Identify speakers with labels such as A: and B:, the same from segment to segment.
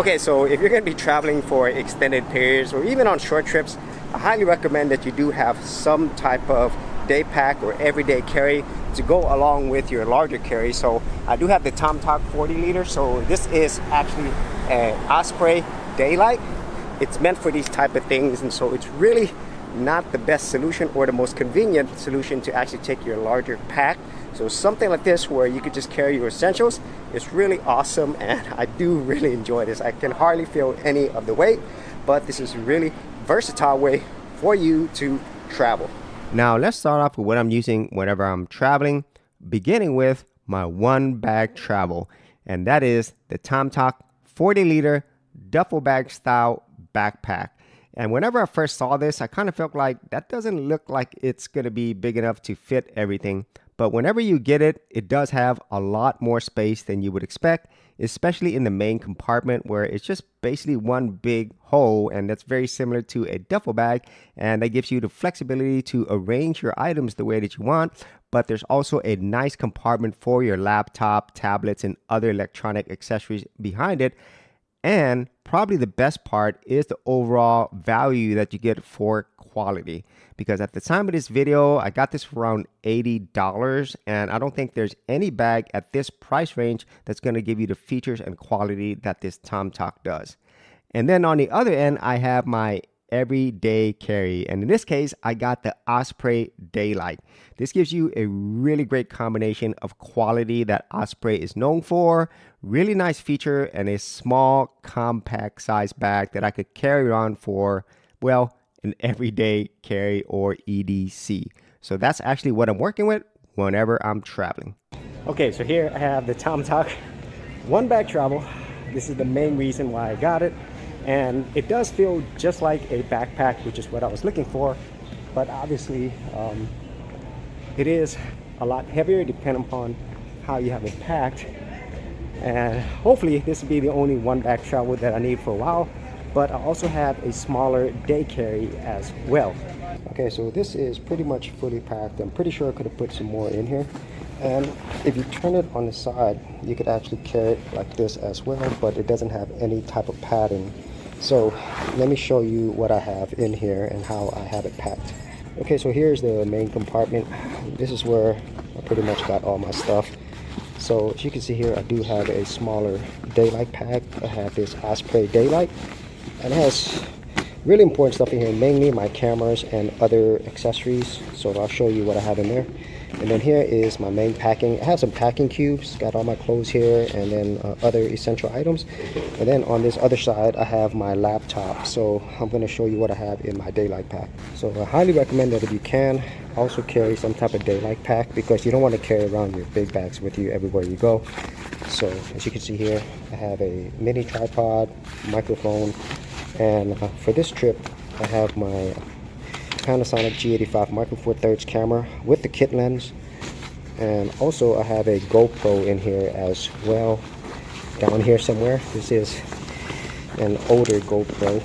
A: Okay, so if you're going to be traveling for extended periods or even on short trips, I highly recommend that you do have some type of day pack or everyday carry to go along with your larger carry. So I do have the TomToc 40 liter. So this is actually an Osprey Daylite. It's meant for these type of things, and so it's really not the best solution or the most convenient solution to actually take your larger pack. So something like this where you could just carry your essentials is really awesome, and I do really enjoy this. I can hardly feel any of the weight, but this is a really versatile way for you to travel. Now let's start off with what I'm using whenever I'm traveling, beginning with my one bag travel, and that is the TomToc 40 liter duffel bag style backpack. And whenever I first saw this, I kind of felt like that doesn't look like it's going to be big enough to fit everything. But whenever you get it, it does have a lot more space than you would expect, especially in the main compartment where it's just basically one big hole, and that's very similar to a duffel bag, and that gives you the flexibility to arrange your items the way that you want. But there's also a nice compartment for your laptop, tablets, and other electronic accessories behind it. And probably the best part is the overall value that you get for quality. Because at the time of this video, I got this for around $80, and I don't think there's any bag at this price range that's going to give you the features and quality that this TomToc does. And then on the other end, I have my everyday carry, and in this case I got the Osprey Daylite. This gives you a really great combination of quality that Osprey is known for, really nice feature, and a small compact size bag that I could carry on for, well, an everyday carry or EDC. So that's actually what I'm working with whenever I'm traveling. Okay, so here I have the TomToc one bag travel. This is the main reason why I got it. And it does feel just like a backpack, which is what I was looking for. But obviously, it is a lot heavier depending upon how you have it packed. And hopefully this will be the only one bag travel that I need for a while. But I also have a smaller day carry as well. Okay, so this is pretty much fully packed. I'm pretty sure I could have put some more in here. And if you turn it on the side, you could actually carry it like this as well, but it doesn't have any type of padding. So let me show you what I have in here and how I have it packed. Okay, so here's the main compartment. This is where I pretty much got all my stuff. So as you can see here, I do have a smaller Daylite pack. I have this Osprey Daylite, and it has really important stuff in here, mainly my cameras and other accessories. So I'll show you what I have in there. And then here is my main packing. I have some packing cubes, got all my clothes here, and then other essential items. And then on this other side, I have my laptop. So I'm going to show you what I have in my Daylite pack. So I highly recommend that if you can, also carry some type of Daylite pack, because you don't want to carry around your big bags with you everywhere you go. So as you can see here, I have a mini tripod, microphone, and for this trip, I have my Panasonic G85 Micro Four Thirds camera with the kit lens, and also I have a GoPro in here as well, down here somewhere. This is an older GoPro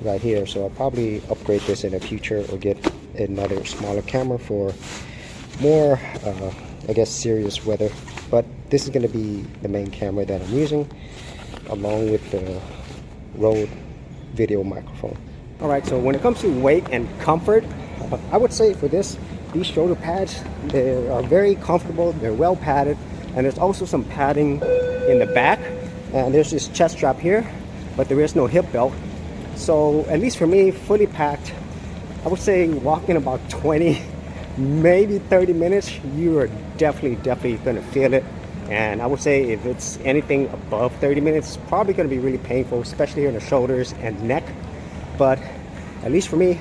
A: right here, so I'll probably upgrade this in the future or get another smaller camera for more I guess serious weather. But this is going to be the main camera that I'm using, along with the Rode video microphone. All right, so when it comes to weight and comfort, I would say for these shoulder pads, they are very comfortable, they're well padded, and there's also some padding in the back, and there's this chest strap here, but there is no hip belt. So at least for me, fully packed, I would say walking about 20, maybe 30 minutes, you are definitely gonna feel it. And I would say if it's anything above 30 minutes, it's probably going to be really painful, especially here in the shoulders and neck. But at least for me,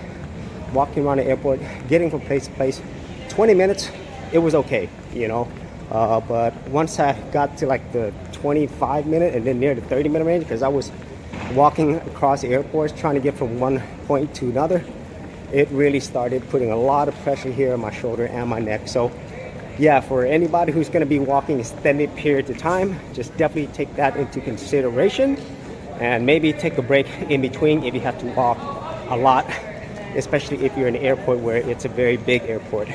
A: walking around the airport, getting from place to place, 20 minutes, it was okay, you know. But once I got to like the 25-minute and then near the 30-minute range, because I was walking across the airports trying to get from one point to another, it really started putting a lot of pressure here on my shoulder and my neck. So yeah, for anybody who's going to be walking extended periods of time, just definitely take that into consideration, and maybe take a break in between if you have to walk a lot, especially if you're in an airport where it's a very big airport.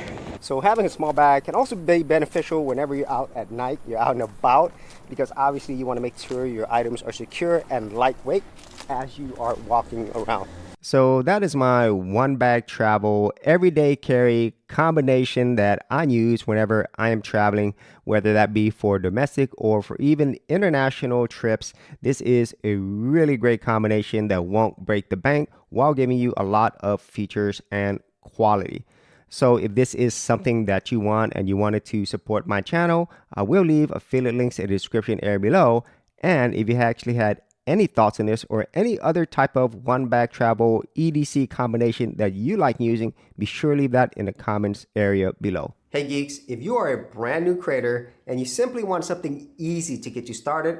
A: So having a small bag can also be beneficial whenever you're out at night, you're out and about, because obviously you want to make sure your items are secure and lightweight as you are walking around. So that is my one bag travel everyday carry combination that I use whenever I am traveling, whether that be for domestic or for even international trips. This is a really great combination that won't break the bank while giving you a lot of features and quality. So if this is something that you want and you wanted to support my channel, I will leave affiliate links in the description area below. And if you actually had any thoughts on this or any other type of one bag travel EDC combination that you like using, be sure to leave that in the comments area below. Hey geeks, if you are a brand new creator and you simply want something easy to get you started,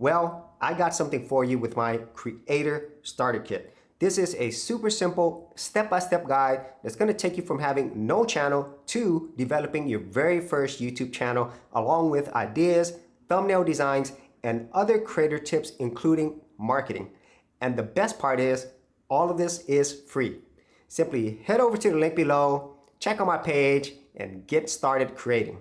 A: well, I got something for you with my Creator Starter Kit. This is a super simple step-by-step guide that's going to take you from having no channel to developing your very first YouTube channel, along with ideas, thumbnail designs, and other creator tips, including marketing. And the best part is, all of this is free. Simply head over to the link below, check out my page, and get started creating.